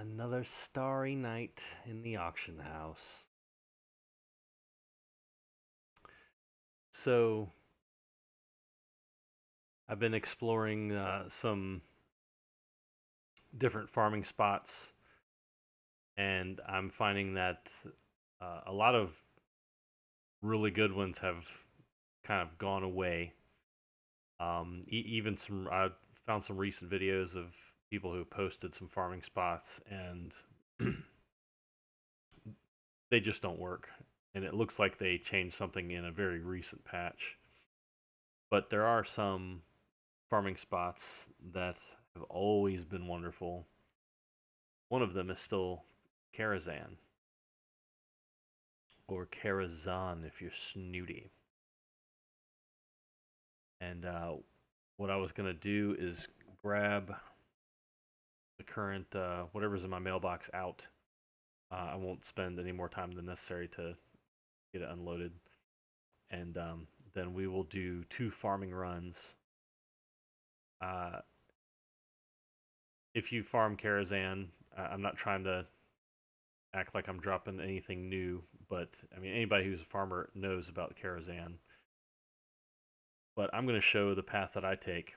Another starry night in the auction house. So, I've been exploring some different farming spots, and I'm finding that a lot of really good ones have kind of gone away. Even I found some recent videos of people who posted some farming spots, and they just don't work. And it looks like they changed something in a very recent patch. But there are some farming spots that have always been wonderful. One of them is still Karazhan, or Karazhan if you're snooty. And what I was going to do is grab the current, whatever's in my mailbox out. I won't spend any more time than necessary to get it unloaded. And then we will do 2 farming runs. If you farm Karazhan, I'm not trying to act like I'm dropping anything new, but I mean, anybody who's a farmer knows about Karazhan. But I'm going to show the path that I take.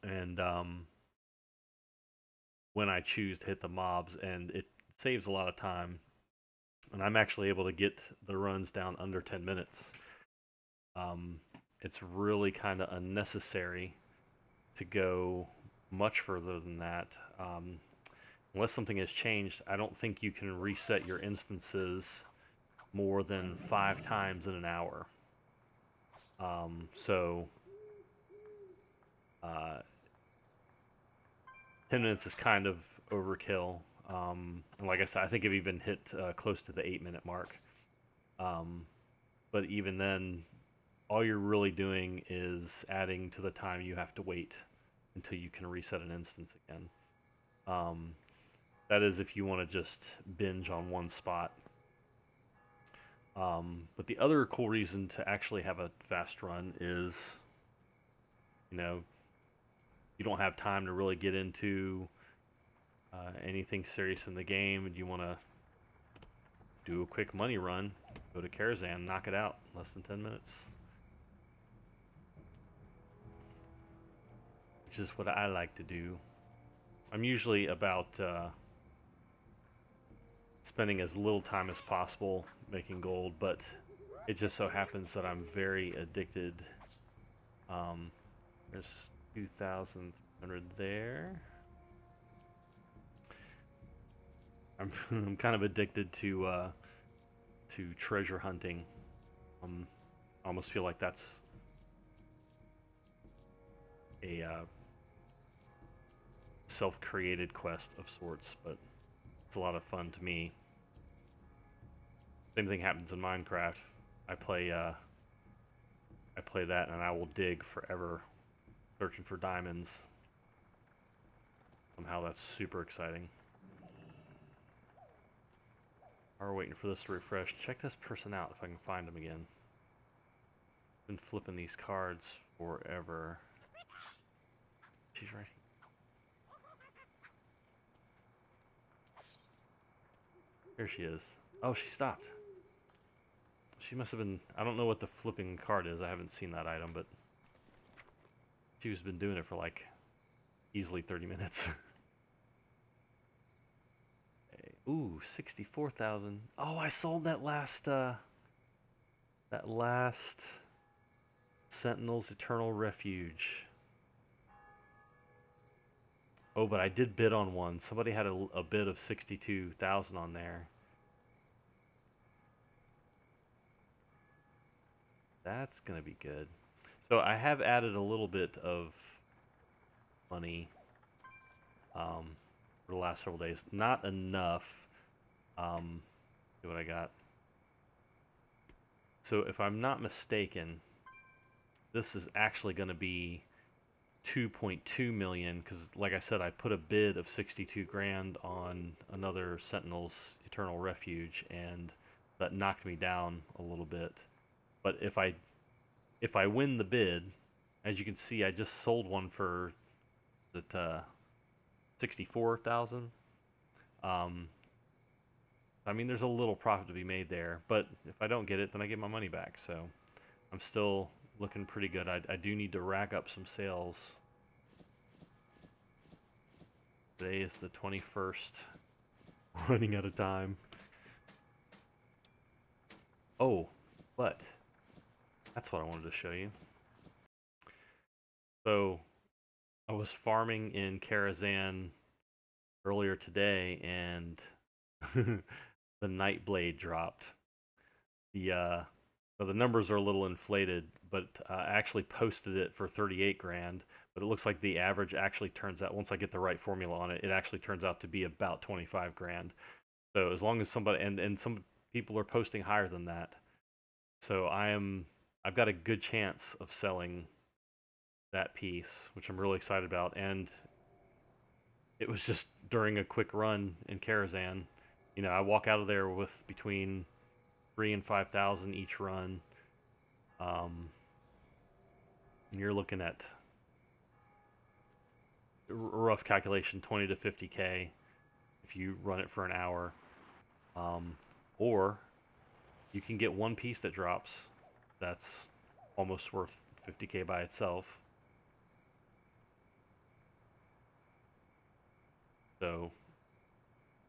And when I choose to hit the mobs, and it saves a lot of time. And I'm actually able to get the runs down under 10 minutes. It's really kind of unnecessary to go much further than that. Unless something has changed, I don't think you can reset your instances more than 5 times in an hour. So 10 minutes is kind of overkill. And like I said, I think I've even hit close to the 8-minute mark. But even then, all you're really doing is adding to the time you have to wait until you can reset an instance again. That is if you want to just binge on one spot. But the other cool reason to actually have a fast run is, you don't have time to really get into anything serious in the game, and you want to do a quick money run, go to Karazhan, knock it out, less than 10 minutes. Which is what I like to do. I'm usually about spending as little time as possible making gold, but it just so happens that I'm very addicted. There's 2,300 there. I'm kind of addicted to treasure hunting. I almost feel like that's a self-created quest of sorts, but it's a lot of fun to me. Same thing happens in Minecraft. I play that, and I will dig forever searching for diamonds. Somehow that's super exciting. While we're waiting for this to refresh, check this person out if I can find him again. Been flipping these cards forever. She's right here. Here she is. Oh, she stopped. She must have been... I don't know what the flipping card is. I haven't seen that item, but... she's been doing it for like... easily 30 minutes. Okay. Ooh, 64,000. Oh, I sold that last... that last... Sentinel's Eternal Refuge. Oh, but I did bid on one. Somebody had a bid of 62,000 on there. That's going to be good. So I have added a little bit of money for the last several days. Not enough. See what I got. So if I'm not mistaken, this is actually going to be 2.2 million, because like I said, I put a bid of 62 grand on another Sentinel's Eternal Refuge, and that knocked me down a little bit. But if I win the bid, as you can see, I just sold one for 64,000. I mean, there's a little profit to be made there, but if I don't get it, then I get my money back. So I'm still looking pretty good. I do need to rack up some sales. Today is the 21st. Running out of time. Oh, but that's what I wanted to show you. So I was farming in Karazhan earlier today, and the Nightblade dropped. So the numbers are a little inflated, but I actually posted it for 38 grand. But it looks like the average actually turns out, once I get the right formula on it, it actually turns out to be about 25 grand. So as long as somebody, and some people are posting higher than that. So I've got a good chance of selling that piece, which I'm really excited about. And it was just during a quick run in Karazhan. You know, I walk out of there with between 3 and 5,000 each run. You're looking at rough calculation 20 to 50K if you run it for an hour. Or you can get one piece that drops that's almost worth 50K by itself. So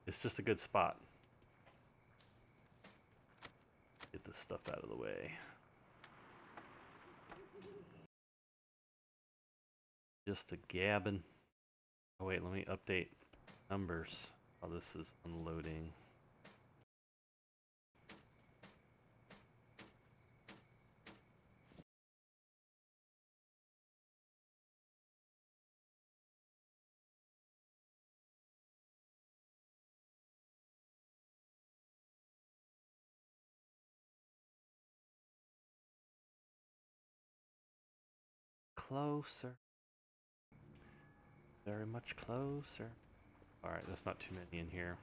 it's just a good spot. Get this stuff out of the way. Just a gabbing. Oh wait, let me update numbers while this is unloading. Closer. Very much closer. Alright, that's not too many in here.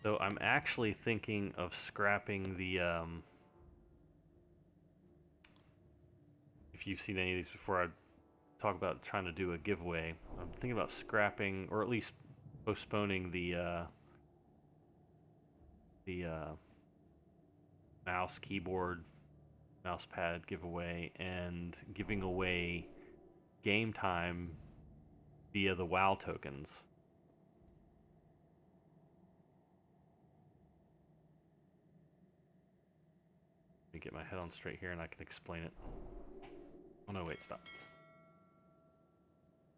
So I'm actually thinking of scrapping the, if you've seen any of these before, I talk about trying to do a giveaway. I'm thinking about scrapping, or at least postponing the mouse, keyboard, mouse pad giveaway, and giving away game time via the WoW tokens. Let me get my head on straight here and I can explain it. Oh no, wait, stop.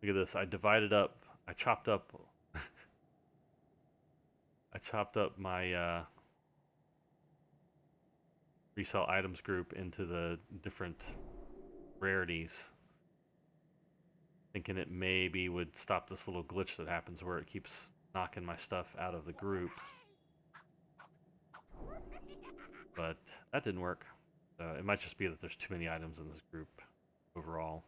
Look at this. I divided up, I chopped up my resell items group into the different rarities, thinking it maybe would stop this little glitch that happens where it keeps knocking my stuff out of the group. But that didn't work. It might just be that there's too many items in this group overall.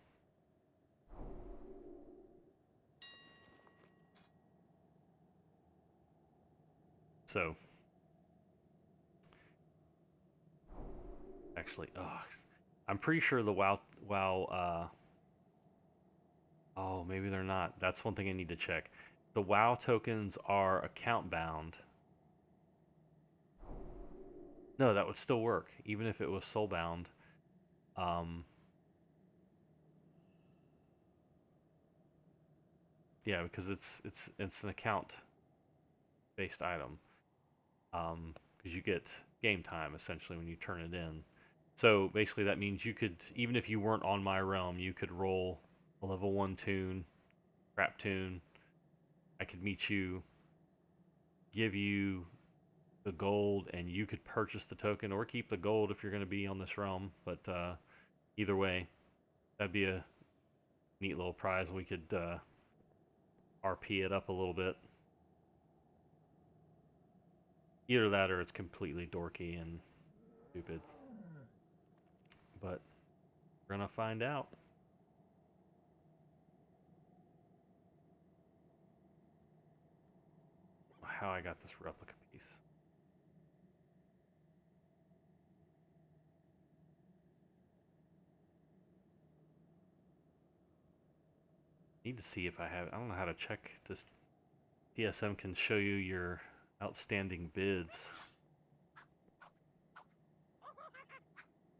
So, actually, I'm pretty sure the WoW, oh, maybe they're not. That's one thing I need to check. The WoW tokens are account bound. No, that would still work, even if it was soul bound. Yeah, because it's an account based item. Because you get game time essentially when you turn it in. So basically that means you could, even if you weren't on my realm, you could roll a level 1 toon, crap toon. I could meet you, give you the gold, and you could purchase the token or keep the gold if you're going to be on this realm. But either way, that'd be a neat little prize. We could RP it up a little bit. Either that or it's completely dorky and stupid. But we're going to find out. How I got this replica piece. Need to see if I have. I don't know how to check this. TSM can show you your outstanding bids.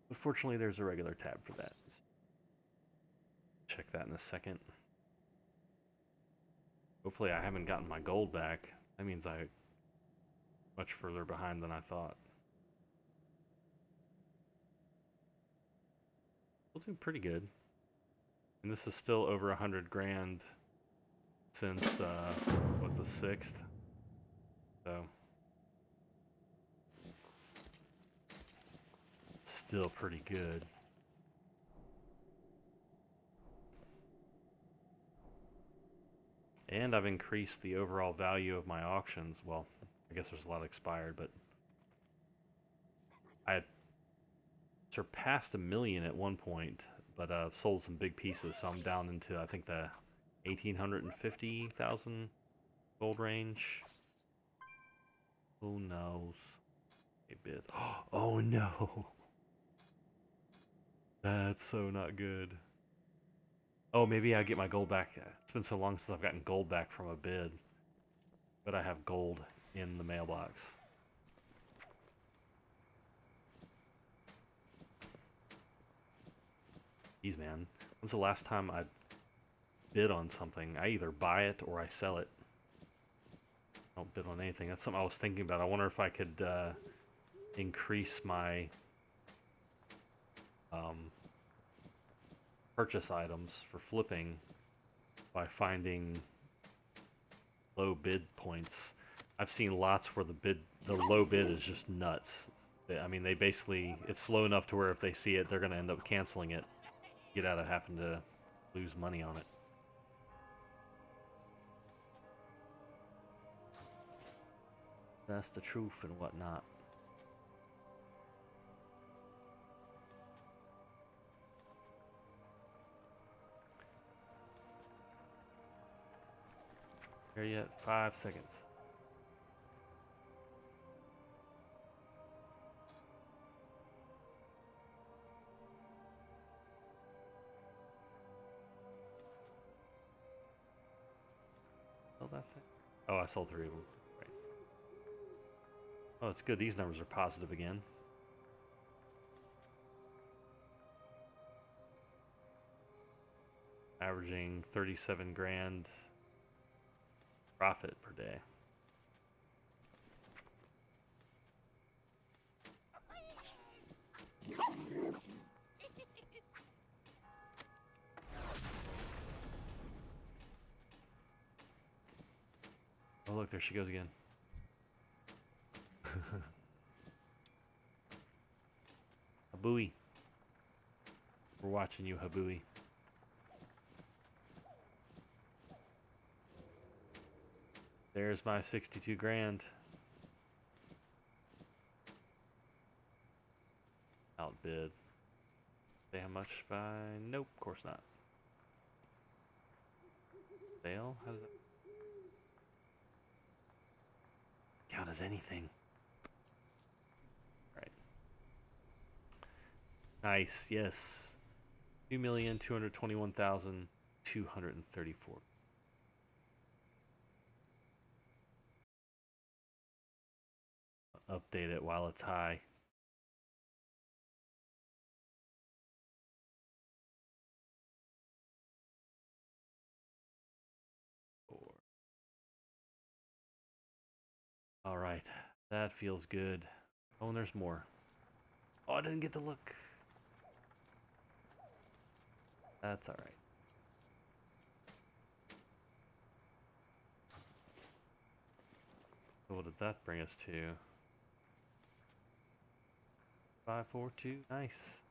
But fortunately, there's a regular tab for that. Check that in a second. Hopefully I haven't gotten my gold back. That means I'm much further behind than I thought. We'll do pretty good. And this is still over 100 grand since, what, the 6th? So, still pretty good. And I've increased the overall value of my auctions. Well, I guess there's a lot expired, but I had surpassed 1 million at one point, but I've sold some big pieces, so I'm down into, I think, the 1,850,000 gold range. Who knows? A bit. Oh no! That's so not good. Oh, maybe I'll get my gold back. It's been so long since I've gotten gold back from a bid. But I have gold in the mailbox. Jeez, man. When's the last time I bid on something? I either buy it or I sell it. I don't bid on anything. That's something I was thinking about. I wonder if I could increase my purchase items for flipping by finding low bid points. I've seen lots where the low bid is just nuts. I mean, they basically, it's slow enough to where if they see it, they're going to end up canceling it. Get out of having to lose money on it. That's the truth and whatnot. Here yet? 5 seconds. Sell that thing? Oh, I sold 3 of them. Right. Oh, it's good. These numbers are positive again. Averaging 37 grand profit per day. Oh look, there she goes again. Habooey. We're watching you, Habooey. There's my 62 grand. Outbid. Say how much by? Nope, of course not. Sale? How does that count as anything? Right. Nice, yes. 2,221,234. Update it while it's high. All right, that feels good. Oh, and there's more. Oh, I didn't get to look. That's all right. So what did that bring us to? 542. Nice.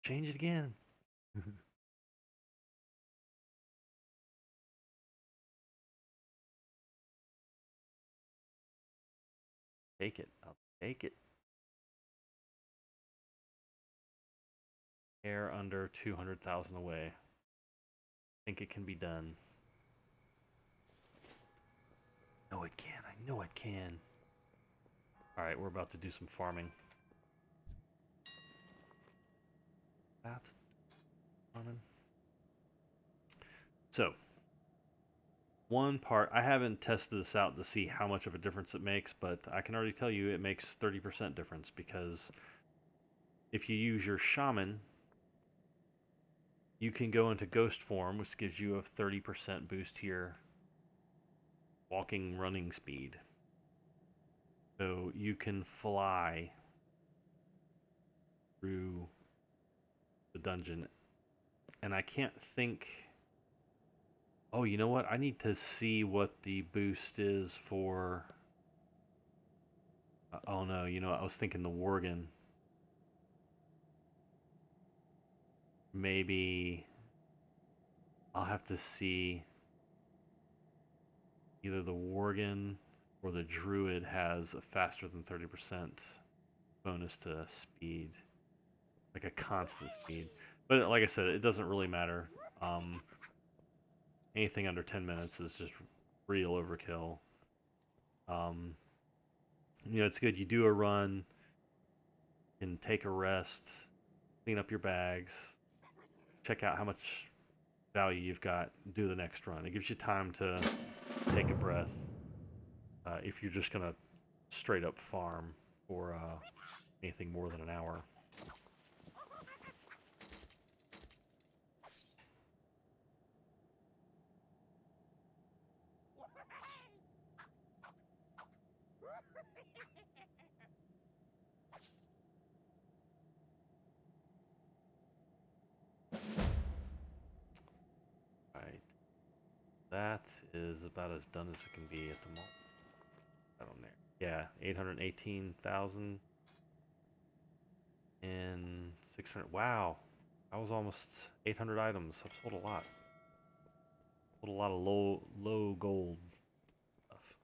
Change it again. Take it. I'll take it. Air under 200,000 away. I think it can be done. No, it can. I know it can. Alright, we're about to do some farming. That's farming. So, one part, I haven't tested this out to see how much of a difference it makes, but I can already tell you it makes 30% difference, because if you use your shaman, you can go into ghost form, which gives you a 30% boost to your walking running speed. So you can fly through the dungeon. And I can't think... Oh, you know what? I need to see what the boost is for... Oh no, you know, I was thinking the Worgen. Maybe I'll have to see either the Worgen or the Druid has a faster than 30% bonus to speed. Like a constant speed. But like I said, it doesn't really matter. Anything under 10 minutes is just real overkill. You know, it's good. You do a run, and take a rest, clean up your bags, check out how much value you've got, do the next run. It gives you time to take a breath if you're just going to straight up farm for anything more than an hour. Right. That is about as done as it can be at the moment. I don't know. Yeah, 818,000 and 600. Wow. That was almost 800 items. I've sold a lot. Sold a lot of low gold stuff.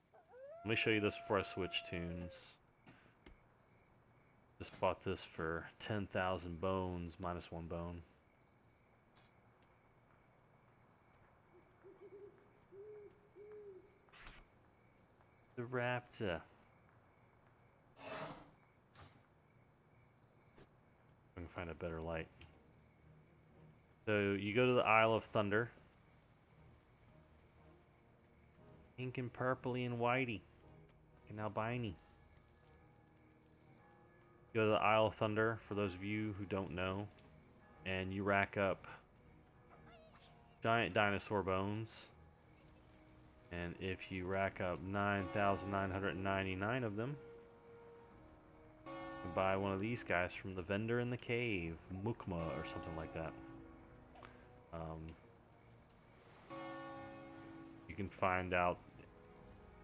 Let me show you this before I switch tunes. Just bought this for 10,000 bones minus 1 bone. The raptor. I can find a better light. So you go to the Isle of Thunder. Pink and purpley and whitey. And albini. Go to the Isle of Thunder, for those of you who don't know. And you rack up giant dinosaur bones. And if you rack up 9,999 of them, you can buy one of these guys from the vendor in the cave, Mukma or something like that. You can find out,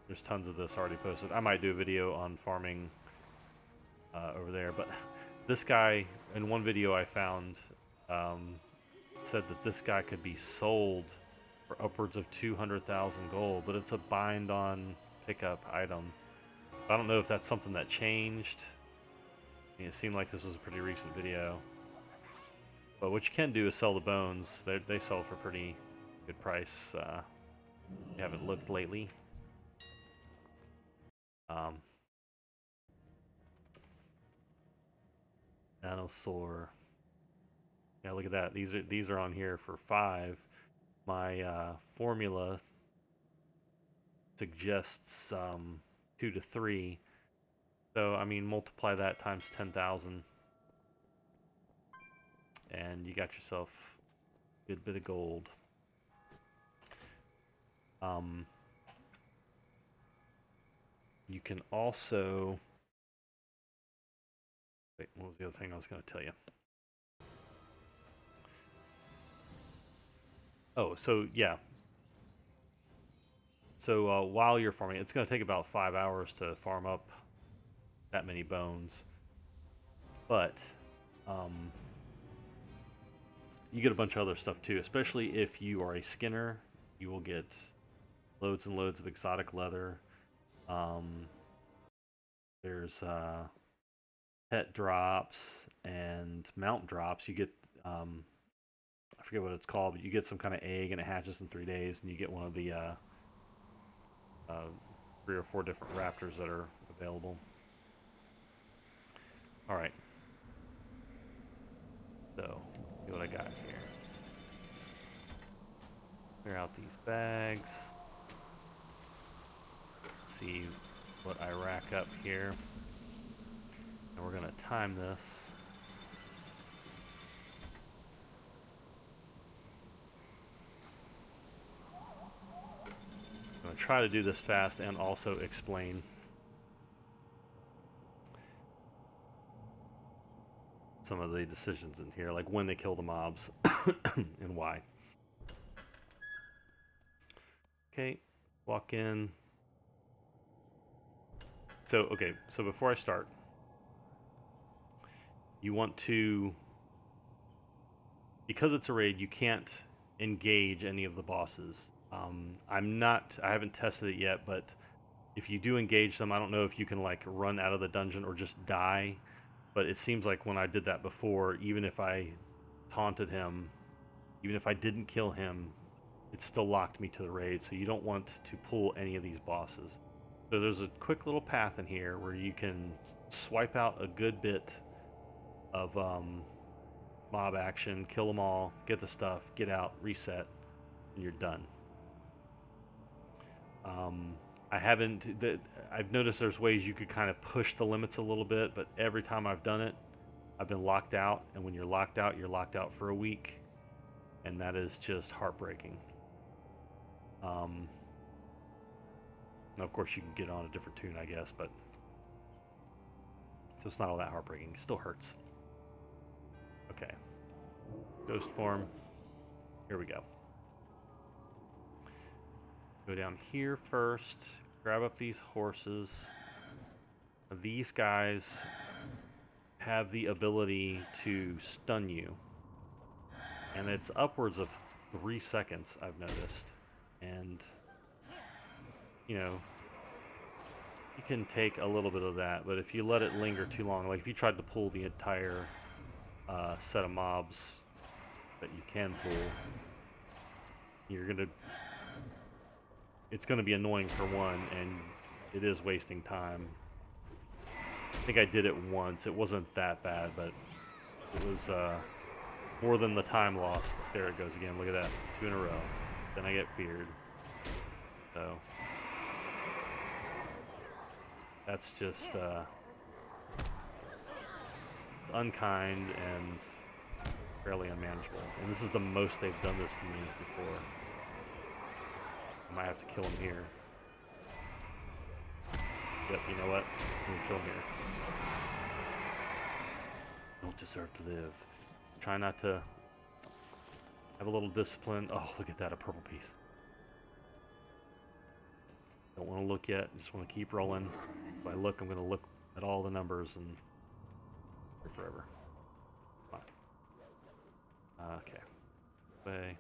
there's tons of this already posted. I might do a video on farming over there, but this guy, in one video I found, said that this guy could be sold for upwards of 200,000 gold, but it's a bind on pickup item. I don't know if that's something that changed. I mean, it seemed like this was a pretty recent video. But what you can do is sell the bones. They sell for pretty good price. You haven't looked lately. Dinosaur. Yeah, look at that. These are on here for 5. My formula suggests 2 to 3. So I mean, multiply that times 10,000, and you got yourself a good bit of gold. You can also... Wait, what was the other thing I was going to tell you? Oh, so yeah. So while you're farming, it's going to take about 5 hours to farm up that many bones. But you get a bunch of other stuff too, especially if you are a skinner. You will get loads and loads of exotic leather. There's pet drops and mount drops. You get, I forget what it's called, but you get some kind of egg and it hatches in 3 days, and you get one of the 3 or 4 different raptors that are available. Alright. So, see what I got here. Clear out these bags. See what I rack up here. And we're gonna time this. I'm gonna try to do this fast and also explain some of the decisions in here, like when they kill the mobs and why. Okay, walk in. So, okay, so before I start, you want to, because it's a raid, you can't engage any of the bosses. I haven't tested it yet, but if you do engage them, I don't know if you can like run out of the dungeon or just die, but it seems like when I did that before, even if I taunted him, even if I didn't kill him, it still locked me to the raid, so you don't want to pull any of these bosses. So there's a quick little path in here where you can swipe out a good bit of mob action, kill them all, get the stuff, get out, reset, and you're done. I've noticed there's ways you could kind of push the limits a little bit, but every time I've done it, I've been locked out, and when you're locked out for a week, and that is just heartbreaking. Now, of course, you can get on a different toon, I guess, but so it's not all that heartbreaking. It still hurts. Okay. Ghost form. Here we go. Go down here first. Grab up these horses. These guys have the ability to stun you. And it's upwards of 3 seconds, I've noticed. And you know, you can take a little bit of that, but if you let it linger too long, like if you tried to pull the entire set of mobs that you can pull, it's gonna be annoying for one, and it is wasting time. I think I did it once. It wasn't that bad, but it was more than the time lost. There it goes again. Look at that, 2 in a row. Then I get feared. So that's just it's unkind and fairly unmanageable. And this is the most they've done this to me before. I might have to kill him here. Yep, you know what? I'm gonna kill him here. Don't deserve to live. Try not to have a little discipline. Oh, look at that, a purple piece. Don't want to look yet, just want to keep rolling. If I look, I'm going to look at all the numbers and forever. Fine. Okay. Way.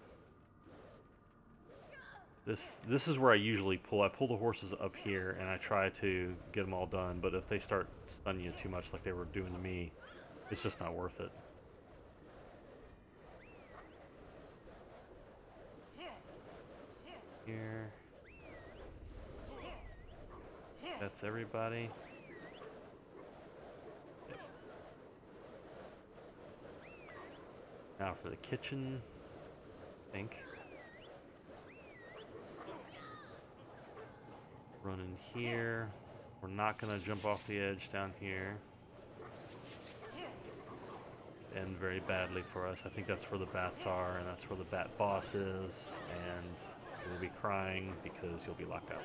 This is where I usually pull. I pull the horses up here and I try to get them all done, but if they start stunning you too much like they were doing to me, it's just not worth it. Here. That's everybody. Yep. Now for the kitchen, I think. Run in here. We're not going to jump off the edge down here. End very badly for us. I think that's where the bats are, and that's where the bat boss is, and you'll be crying because you'll be locked out.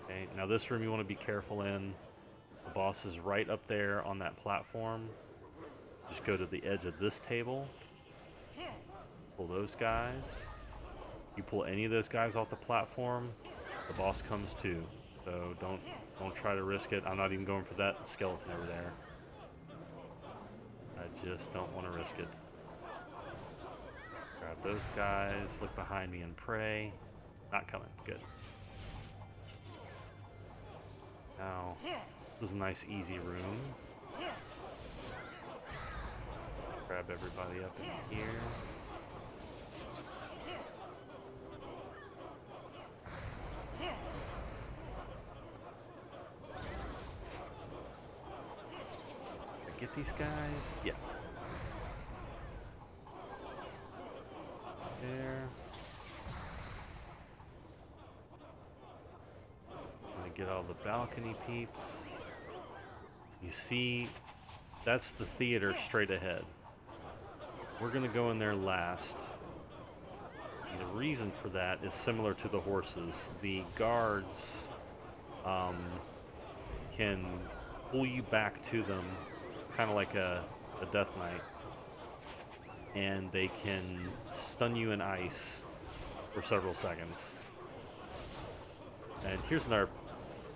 Okay, now this room you want to be careful in. The boss is right up there on that platform. Just go to the edge of this table. Pull those guys. You pull any of those guys off the platform, the boss comes too. So don't try to risk it. I'm not even going for that skeleton over there. I just don't want to risk it. Grab those guys, look behind me and pray. Not coming. Good. Now, this is a nice easy room. Grab everybody up in here. Get these guys? Yeah. get all the balcony peeps. You see, that's the theater straight ahead. We're gonna go in there last. And the reason for that is similar to the horses. The guards can pull you back to them, kind of like a death knight. And they can stun you in ice for several seconds. And here's another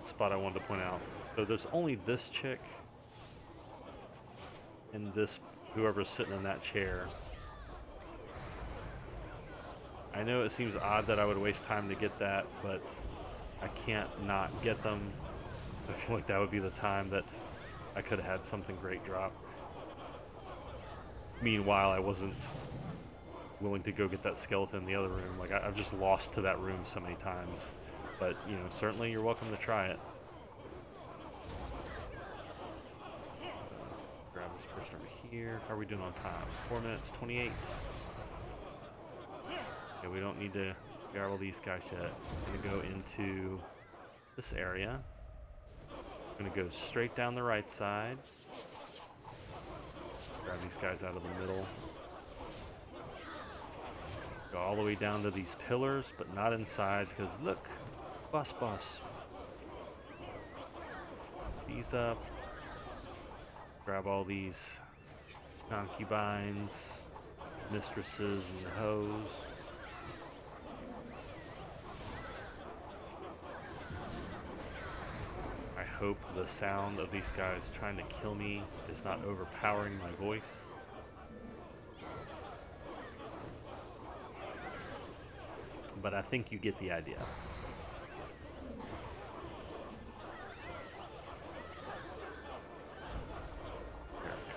spot I wanted to point out. So there's only this chick and this whoever's sitting in that chair. I know it seems odd that I would waste time to get that, but I can't not get them. I feel like that would be the time that I could have had something great drop. Meanwhile, I wasn't willing to go get that skeleton in the other room. Like, I've just lost to that room so many times. But, you know, certainly you're welcome to try it. Grab this person over here. How are we doing on time? 4 minutes, 28. Okay, we don't need to grab all these guys yet. I'm going to go into this area. I'm going to go straight down the right side. Grab these guys out of the middle. Go all the way down to these pillars, but not inside, because look, boss. These up. Grab all these concubines, mistresses, and hoes. I hope the sound of these guys trying to kill me is not overpowering my voice. But I think you get the idea.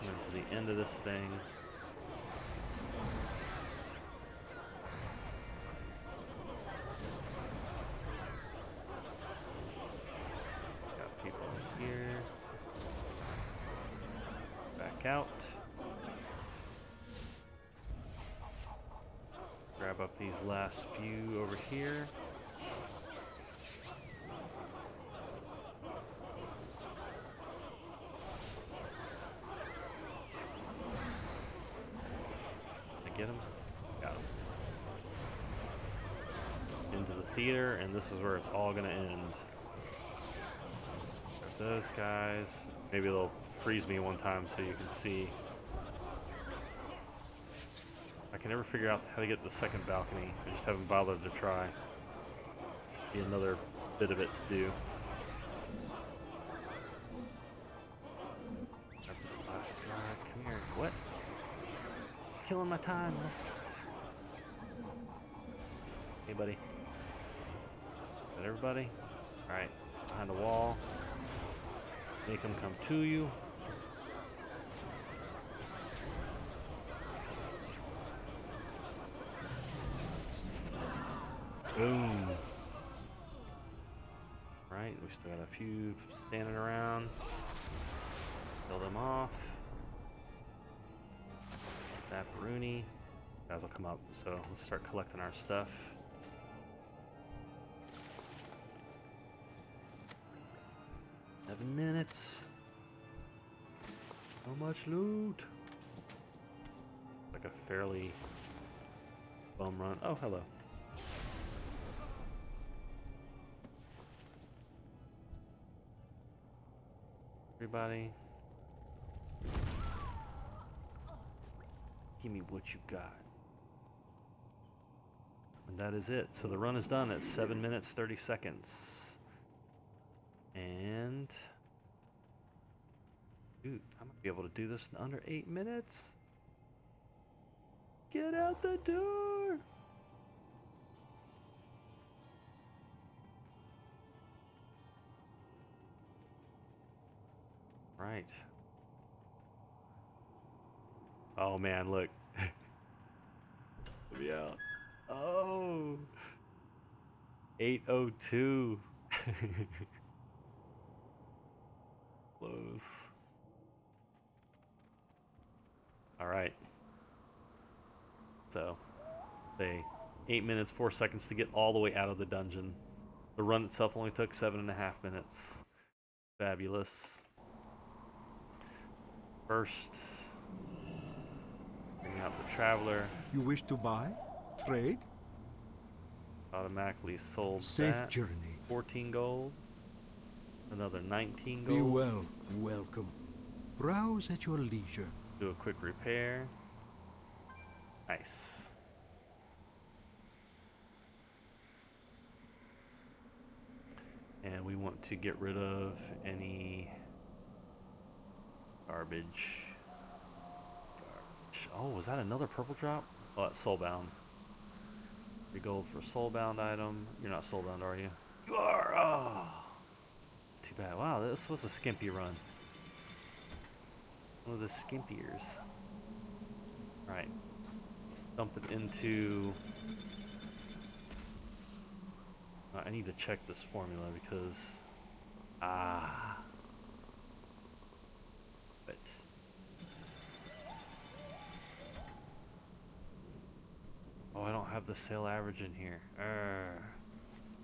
Coming to the end of this thing. Out. Grab up these last few over here. Did I get him? Got him. Into the theater, and this is where it's all gonna end. Got those guys. Maybe they'll freeze me one time so you can see. I can never figure out how to get the second balcony. I just haven't bothered to try. Be another bit of it to do. Got this last guy. Come here. What? Killing my time. Hey, buddy. Is that everybody? Alright. Behind the wall. Make them come to you. Boom. Right, we still got a few standing around. Kill them off. That Rooney. Guys will come up, so let's start collecting our stuff. Seven minutes. So much loot. Like a fairly bum run. Oh, hello. Everybody. Give me what you got. And that is it. So the run is done at 7 minutes, 30 seconds. And dude, I'm gonna be able to do this in under 8 minutes. Get out the door. Right. Oh man, look. Let me out. Oh. 8:02. Close. All right. So, say 8 minutes, 4 seconds to get all the way out of the dungeon. The run itself only took 7.5 minutes. Fabulous. First, bring out the traveler. You wish to buy? Trade? Automatically sold. Safe that. journey. 14 gold. Another 19 gold. Be well, welcome. Browse at your leisure. Do a quick repair. Nice. And we want to get rid of any garbage. Oh, was that another purple drop? Oh, that's soulbound. 3 gold for a soulbound item. You're not soulbound, are you? You are! Oh! It's too bad. Wow, this was a skimpy run. One of the skimpiers. Alright. Dump it into... I need to check this formula because... But... Oh, I don't have the sale average in here.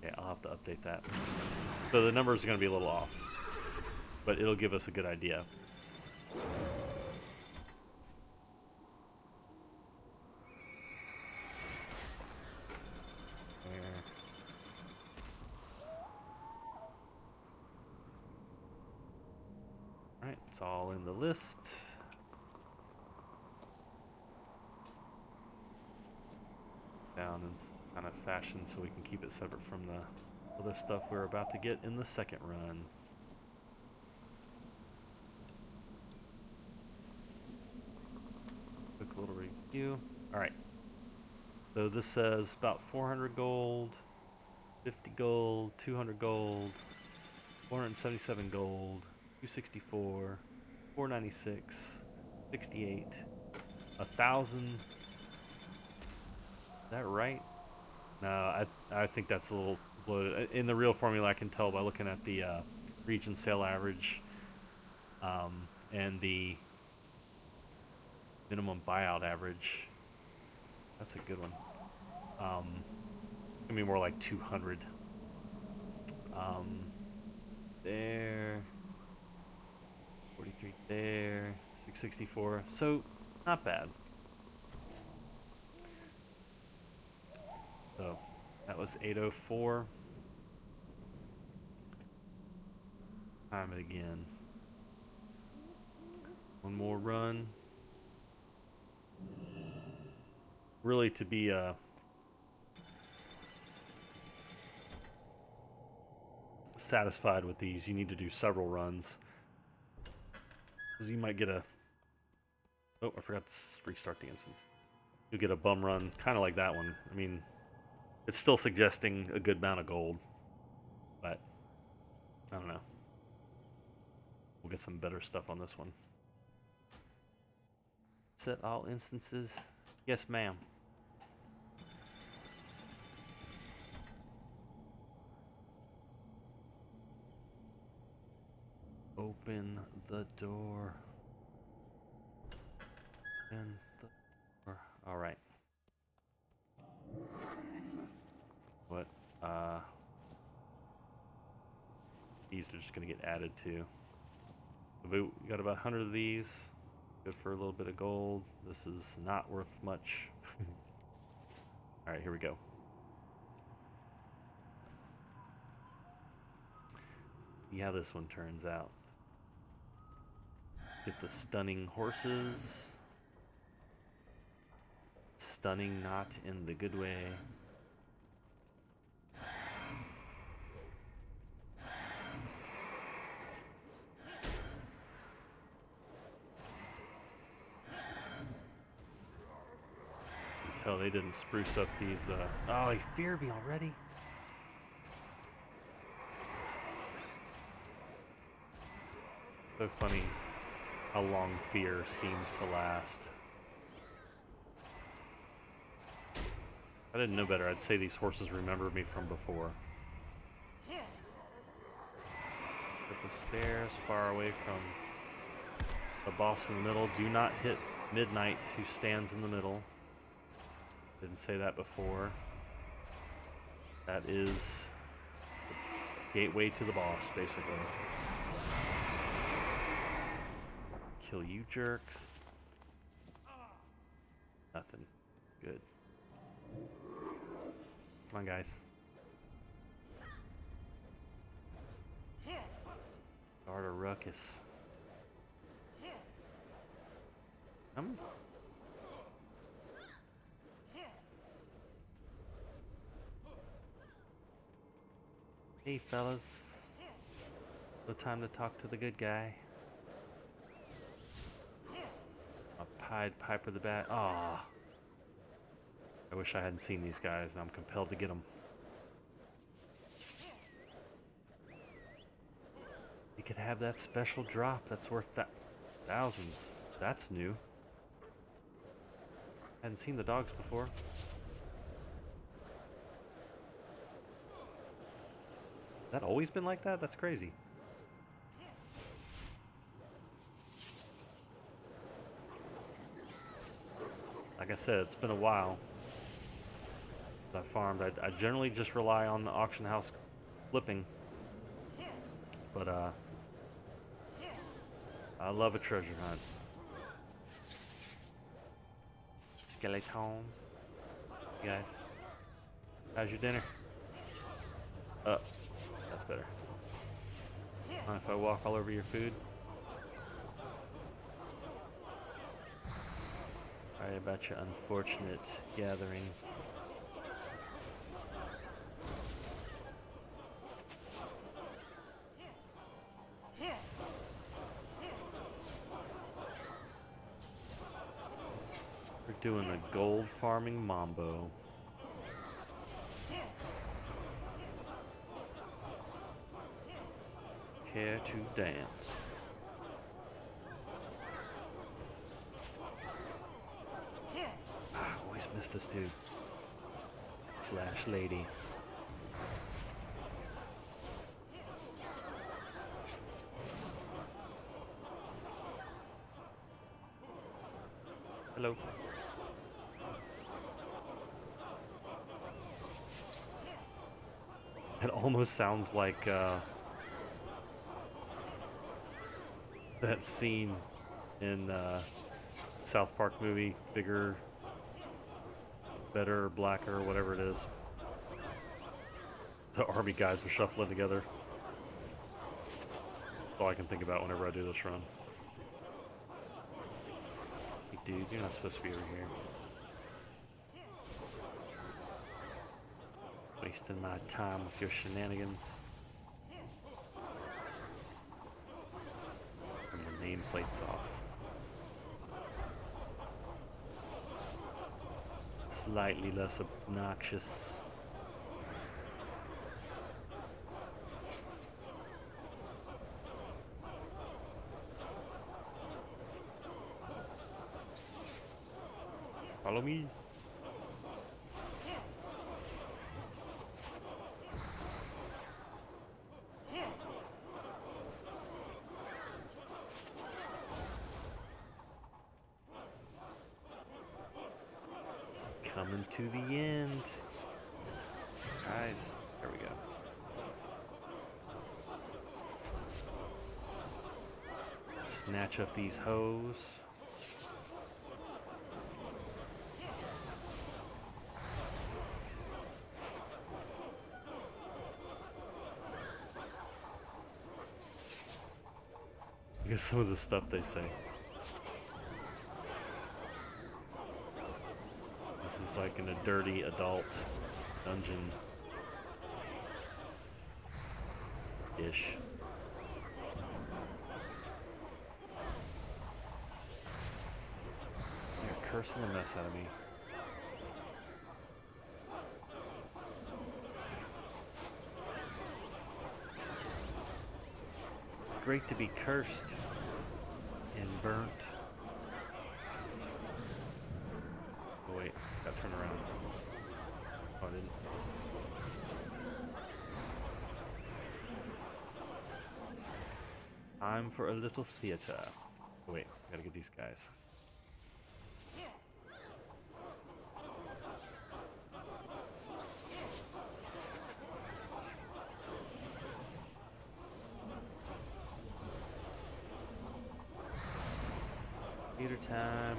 Yeah, I'll have to update that. So the numbers are going to be a little off. But it'll give us a good idea. Alright, it's all in the list. Down in kind of fashion so we can keep it separate from the other stuff we're about to get in the second run. Quick little review. Alright. So this says about 400 gold, 50 gold, 200 gold, 477 gold, 264, 496, 68, 1,000. Is that right? No, I think that's a little bloated. In the real formula, I can tell by looking at the region sale average and the minimum buyout average. That's a good one. It's gonna be more like 200. There. 43 there. 664. So, not bad. So, that was 804. Time it again. One more run. Really, to be satisfied with these, you need to do several runs. Because you might get a... Oh, I forgot to restart the instance. You'll get a bum run, kind of like that one. I mean, it's still suggesting a good amount of gold. But, I don't know. We'll get some better stuff on this one. Set all instances. Yes, ma'am. Open the door. Open the door. All right. What? These are just gonna get added to. We got about 100 of these. Good for a little bit of gold. This is not worth much. All right, here we go. See how this one turns out. Get the stunning horses. Stunning not in the good way. Tell they didn't spruce up these. Oh, he feared me already. So funny how long fear seems to last. If I didn't know better, I'd say these horses remember me from before. Put the stairs far away from the boss in the middle. Do not hit Midnight, who stands in the middle. Didn't say that before. That is gateway to the boss, basically. Kill you jerks. Nothing. Good. Come on, guys. Start a ruckus. Come. Hey, fellas. No time to talk to the good guy. A Pied Piper the Bat. Ah. I wish I hadn't seen these guys, and I'm compelled to get them. You could have that special drop that's worth thousands. That's new. Hadn't seen the dogs before. That always been like that? That's crazy. Like I said, it's been a while. I farmed. I generally just rely on the auction house flipping. But I love a treasure hunt. Skeleton. You guys, how's your dinner? That's better. Mind if I walk all over your food? Sorry about your unfortunate gathering. We're doing a gold farming mambo. Care to dance? Always miss this dude. Slash lady. Hello. It almost sounds like that scene in South Park movie, Bigger, Better, Blacker, whatever it is. The army guys are shuffling together. That's all I can think about whenever I do this run. Hey dude, you're not supposed to be over here. Wasting my time with your shenanigans. And the nameplate's off. Slightly less obnoxious. Follow me. Coming to the end. Guys, there we go. Snatch up these hoes. Look at some of the stuff they say. This is like in a dirty adult dungeon ish. They're cursing the mess out of me. It's great to be cursed and burnt. Oh wait, gotta turn around. Oh, I didn't. Time for a little theater. Oh wait, gotta get these guys. Computer time.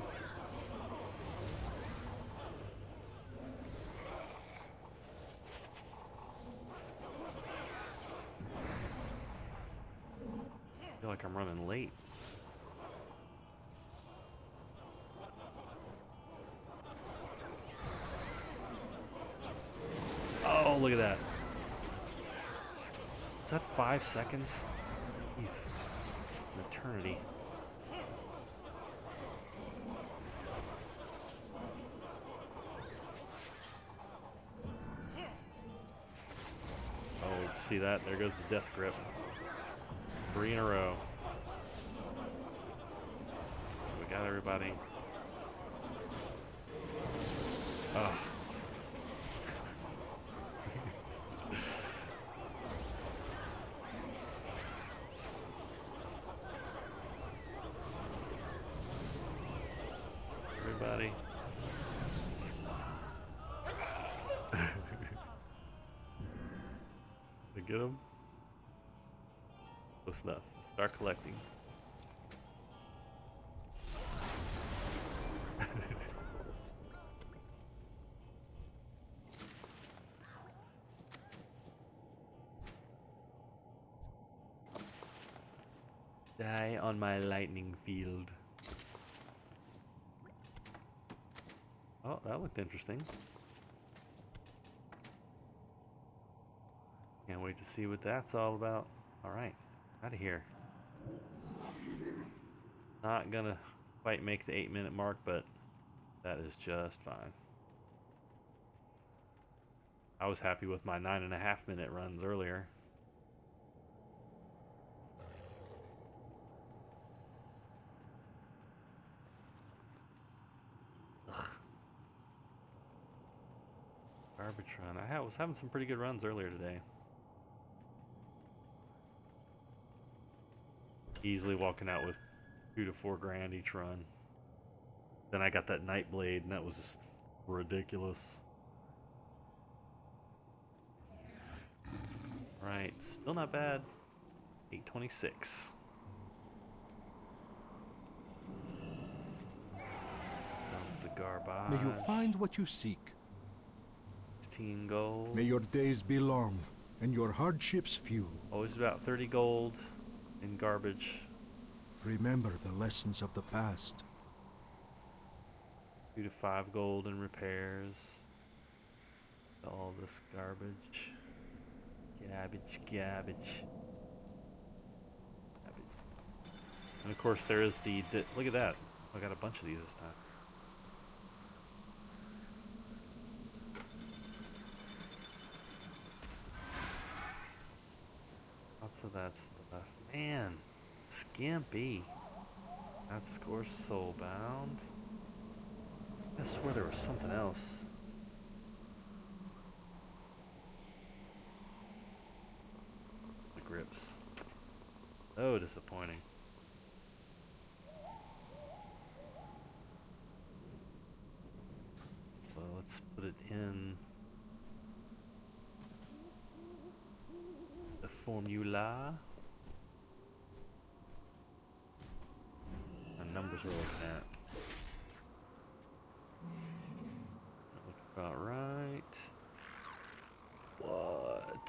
I feel like I'm running late. Oh, look at that. Is that 5 seconds? Jeez. It's an eternity. Oh, see that? There goes the death grip. 3 in a row. We got everybody. Ugh. Everybody. Did I get him? Close enough. Start collecting. Die on my lightning field. Oh, that looked interesting. Can't wait to see what that's all about. Alright, out of here. Not gonna quite make the 8-minute mark, but that is just fine. I was happy with my 9.5-minute runs earlier. Ugh. Garbage run. I was having some pretty good runs earlier today. Easily walking out with 2 to 4 grand each run. Then I got that night blade, and that was just ridiculous. Right, still not bad. 826. Dump the garbage. May you find what you seek. 16 gold. May your days be long and your hardships few. Always about 30 gold in garbage. Remember the lessons of the past. 2 to 5 gold in repairs. All this garbage. Garbage, garbage. Garbage. And of course there is the... Look at that. I got a bunch of these this time. Lots of that stuff. Man, skimpy. That scores soulbound. I swear there was something else. The grips. So disappointing. Well, let's put it in the formula. The numbers we're looking at. That looks about right. What?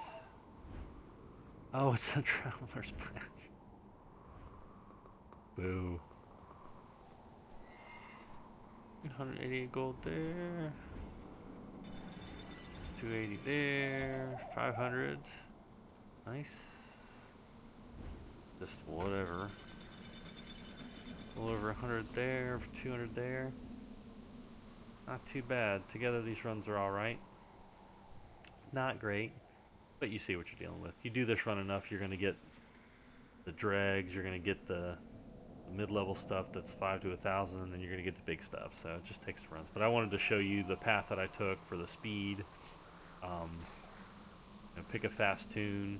Oh, it's a traveler's pack. Boo. 188 gold there. 280 there. 500. Nice. Just whatever. A little over 100 there, 200 there. Not too bad. Together these runs are alright. Not great, but you see what you're dealing with. You do this run enough, you're going to get the dregs, you're going to get the mid-level stuff that's 5 to 1,000, and then you're going to get the big stuff. So it just takes runs. But I wanted to show you the path that I took for the speed. Pick a fast toon,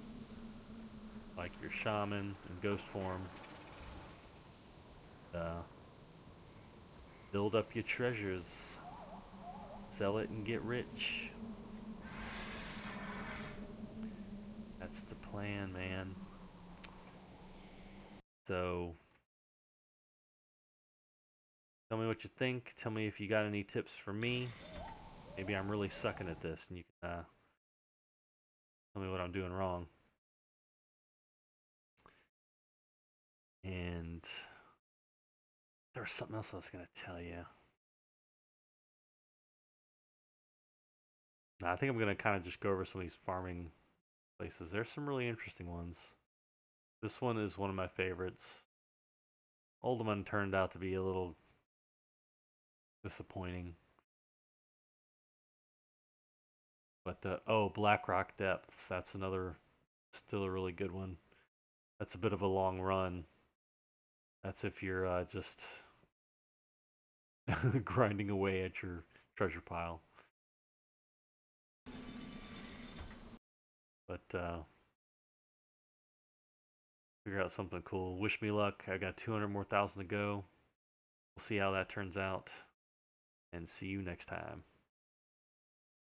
like your shaman in ghost form. Build up your treasures. Sell it and get rich. That's the plan, man. So Tell me what you think. Tell me if you got any tips for me. Maybe I'm really sucking at this, and you can tell me what I'm doing wrong. And there's something else I was going to tell you. I think I'm going to kind of just go over some of these farming places. There's some really interesting ones. This one is one of my favorites. Oldman turned out to be a little disappointing. But, oh, Blackrock Depths. That's another, still a really good one. That's a bit of a long run. That's if you're just grinding away at your treasure pile. But, figure out something cool. Wish me luck. I got 200 more thousand to go. We'll see how that turns out. And see you next time.